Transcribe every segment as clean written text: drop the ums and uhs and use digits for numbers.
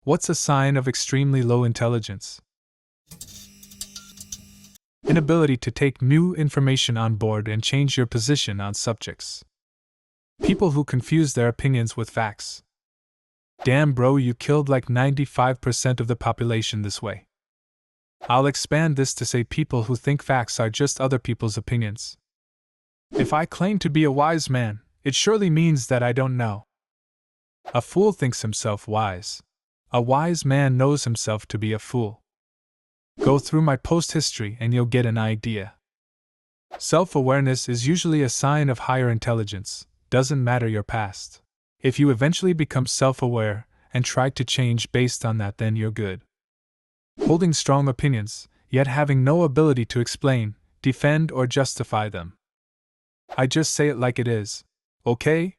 What's a sign of extremely low intelligence? Inability to take new information on board and change your position on subjects. People who confuse their opinions with facts. Damn bro, you killed like 95% of the population this way. I'll expand this to say people who think facts are just other people's opinions. If I claim to be a wise man, it surely means that I don't know. A fool thinks himself wise. A wise man knows himself to be a fool. Go through my post history and you'll get an idea. Self-awareness is usually a sign of higher intelligence, doesn't matter your past. If you eventually become self-aware and try to change based on that, then you're good. Holding strong opinions, yet having no ability to explain, defend, or justify them. I just say it like it is, okay?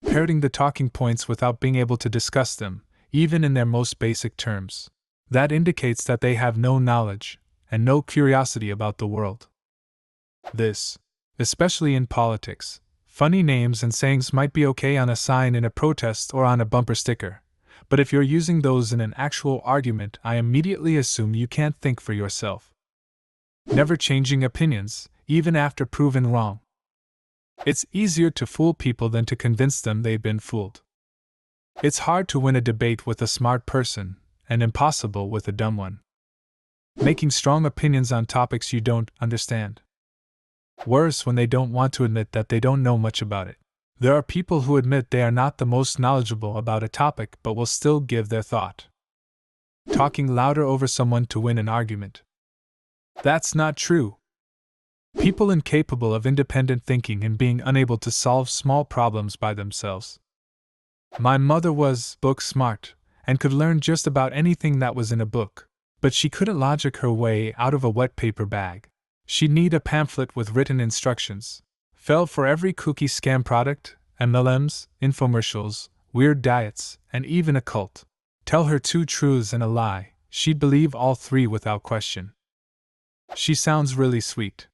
Parroting the talking points without being able to discuss them, even in their most basic terms. That indicates that they have no knowledge and no curiosity about the world. This, especially in politics, funny names and sayings might be okay on a sign in a protest or on a bumper sticker, but if you're using those in an actual argument, I immediately assume you can't think for yourself. Never changing opinions, even after proven wrong. It's easier to fool people than to convince them they've been fooled. It's hard to win a debate with a smart person, and impossible with a dumb one. Making strong opinions on topics you don't understand. Worse, when they don't want to admit that they don't know much about it. There are people who admit they are not the most knowledgeable about a topic but will still give their thought. Talking louder over someone to win an argument. That's not true. People incapable of independent thinking and being unable to solve small problems by themselves. My mother was book smart and could learn just about anything that was in a book, but she couldn't logic her way out of a wet paper bag. She'd need a pamphlet with written instructions. Fell for every kooky scam product, MLMs, infomercials, weird diets, and even a cult. Tell her 2 truths and a lie, she'd believe all 3 without question. She sounds really sweet.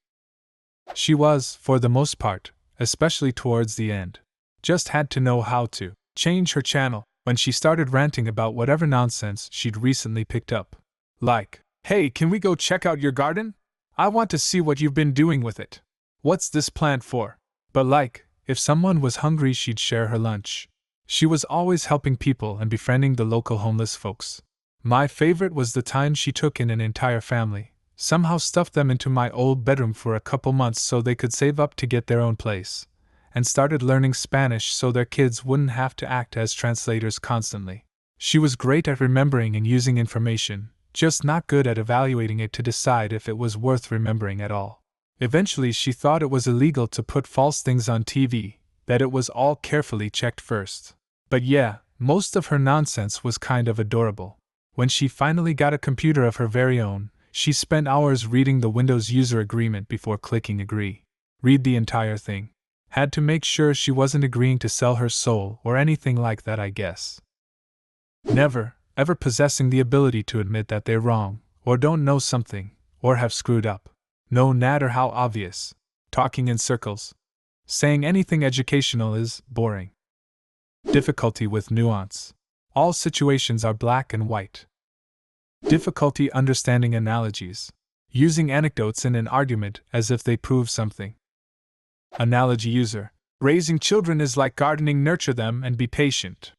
She was, for the most part, especially towards the end. Just had to know how to change her channel when she started ranting about whatever nonsense she'd recently picked up. Like, hey, can we go check out your garden? I want to see what you've been doing with it. What's this plant for? But like, if someone was hungry, she'd share her lunch. She was always helping people and befriending the local homeless folks. My favorite was the time she took in an entire family, somehow stuffed them into my old bedroom for a couple months so they could save up to get their own place, and started learning Spanish so their kids wouldn't have to act as translators constantly. She was great at remembering and using information, just not good at evaluating it to decide if it was worth remembering at all. Eventually she thought it was illegal to put false things on TV, that it was all carefully checked first. But yeah, most of her nonsense was kind of adorable. When she finally got a computer of her very own, she spent hours reading the Windows user agreement before clicking agree. Read the entire thing. Had to make sure she wasn't agreeing to sell her soul or anything like that, I guess. Never, ever possessing the ability to admit that they're wrong, or don't know something, or have screwed up. No matter how obvious. Talking in circles. Saying anything educational is boring. Difficulty with nuance. All situations are black and white. Difficulty understanding analogies. Using anecdotes in an argument as if they prove something. Analogy user. Raising children is like gardening, nurture them and be patient.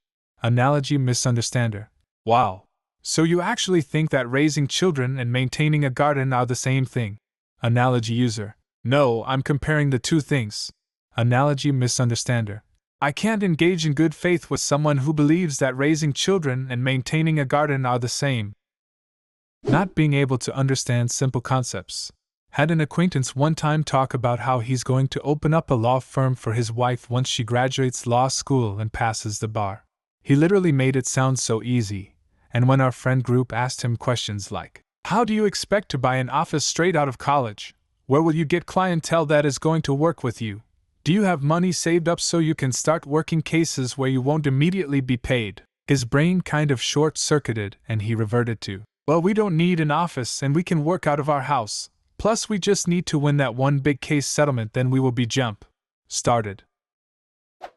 Analogy misunderstander. Wow. So you actually think that raising children and maintaining a garden are the same thing? Analogy user. No, I'm comparing the 2 things. Analogy misunderstander. I can't engage in good faith with someone who believes that raising children and maintaining a garden are the same. Not being able to understand simple concepts. Had an acquaintance one time talk about how he's going to open up a law firm for his wife once she graduates law school and passes the bar. He literally made it sound so easy, and when our friend group asked him questions like, how do you expect to buy an office straight out of college? Where will you get clientele that is going to work with you? Do you have money saved up so you can start working cases where you won't immediately be paid? His brain kind of short-circuited and he reverted to, well, we don't need an office and we can work out of our house. Plus we just need to win that one big case settlement, then we will be started.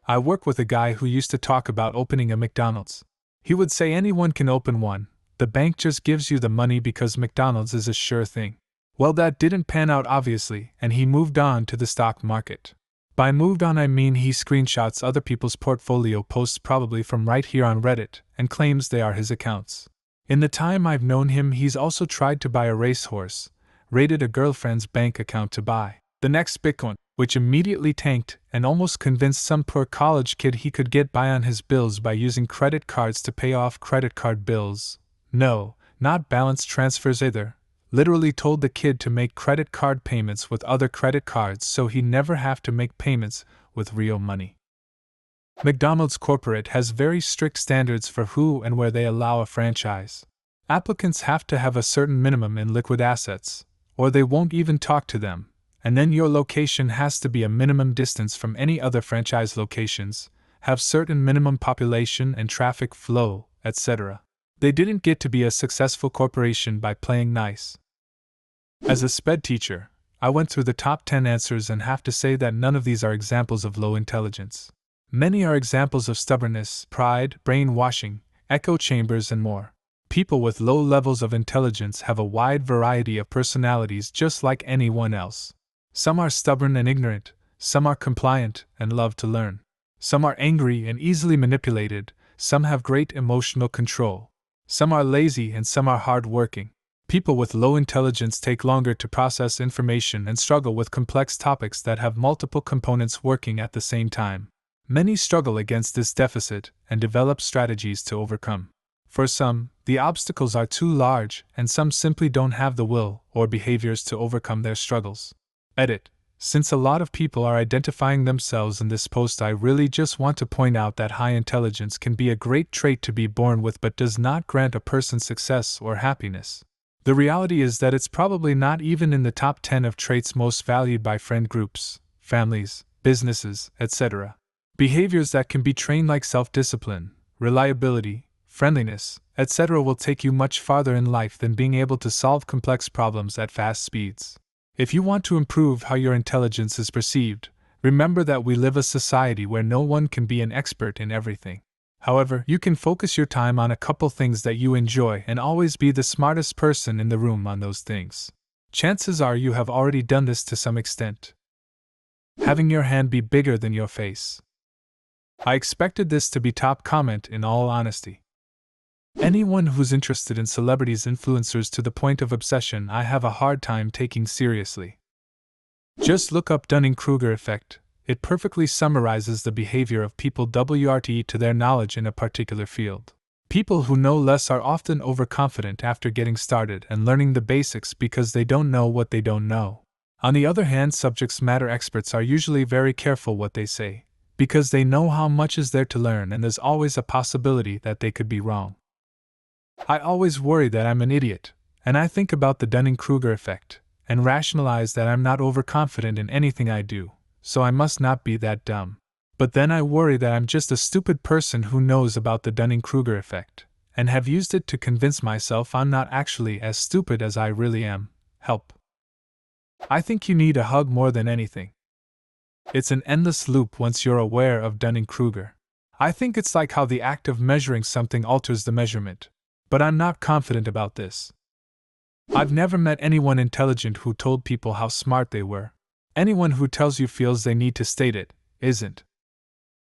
I work with a guy who used to talk about opening a McDonald's. He would say anyone can open one, the bank just gives you the money because McDonald's is a sure thing. Well, that didn't pan out obviously, and he moved on to the stock market. By moved on I mean he screenshots other people's portfolio posts probably from right here on Reddit and claims they are his accounts. In the time I've known him, he's also tried to buy a racehorse, raided a girlfriend's bank account to buy the next Bitcoin, which immediately tanked, and almost convinced some poor college kid he could get by on his bills by using credit cards to pay off credit card bills. No, not balance transfers either. Literally told the kid to make credit card payments with other credit cards so he never have to make payments with real money. McDonald's corporate has very strict standards for who and where they allow a franchise. Applicants have to have a certain minimum in liquid assets, or they won't even talk to them, and then your location has to be a minimum distance from any other franchise locations, have certain minimum population and traffic flow, etc. They didn't get to be a successful corporation by playing nice. As a SPED teacher, I went through the top 10 answers and have to say that none of these are examples of low intelligence. Many are examples of stubbornness, pride, brainwashing, echo chambers, and more. People with low levels of intelligence have a wide variety of personalities just like anyone else. Some are stubborn and ignorant, some are compliant and love to learn. Some are angry and easily manipulated, some have great emotional control. Some are lazy and some are hard-working. People with low intelligence take longer to process information and struggle with complex topics that have multiple components working at the same time. Many struggle against this deficit and develop strategies to overcome. For some, the obstacles are too large, and some simply don't have the will or behaviors to overcome their struggles. Edit. Since a lot of people are identifying themselves in this post, I really just want to point out that high intelligence can be a great trait to be born with but does not grant a person success or happiness. The reality is that it's probably not even in the top 10 of traits most valued by friend groups, families, businesses, etc. Behaviors that can be trained like self-discipline, reliability, friendliness, etc. will take you much farther in life than being able to solve complex problems at fast speeds. If you want to improve how your intelligence is perceived, remember that we live in a society where no one can be an expert in everything. However, you can focus your time on a couple things that you enjoy and always be the smartest person in the room on those things. Chances are you have already done this to some extent. Having your hand be bigger than your face. I expected this to be top comment in all honesty. Anyone who's interested in celebrities influencers to the point of obsession I have a hard time taking seriously. Just look up Dunning-Kruger effect. It perfectly summarizes the behavior of people WRT to their knowledge in a particular field. People who know less are often overconfident after getting started and learning the basics because they don't know what they don't know. On the other hand, subject matter experts are usually very careful what they say, because they know how much is there to learn and there's always a possibility that they could be wrong. I always worry that I'm an idiot, and I think about the Dunning-Kruger effect, and rationalize that I'm not overconfident in anything I do, so I must not be that dumb. But then I worry that I'm just a stupid person who knows about the Dunning-Kruger effect, and have used it to convince myself I'm not actually as stupid as I really am. Help. I think you need a hug more than anything. It's an endless loop once you're aware of Dunning-Kruger. I think it's like how the act of measuring something alters the measurement. But I'm not confident about this. I've never met anyone intelligent who told people how smart they were. Anyone who tells you feels they need to state it, isn't.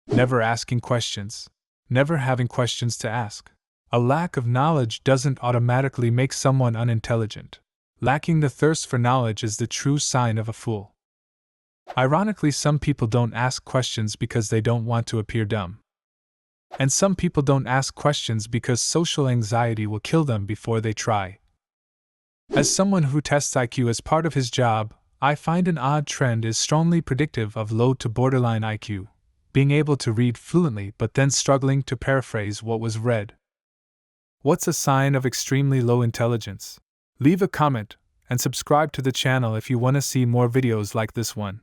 Never asking questions. Never having questions to ask. A lack of knowledge doesn't automatically make someone unintelligent. Lacking the thirst for knowledge is the true sign of a fool. Ironically, some people don't ask questions because they don't want to appear dumb. And some people don't ask questions because social anxiety will kill them before they try. As someone who tests IQ as part of his job, I find an odd trend is strongly predictive of low to borderline IQ, being able to read fluently but then struggling to paraphrase what was read. What's a sign of extremely low intelligence? Leave a comment and subscribe to the channel if you want to see more videos like this one.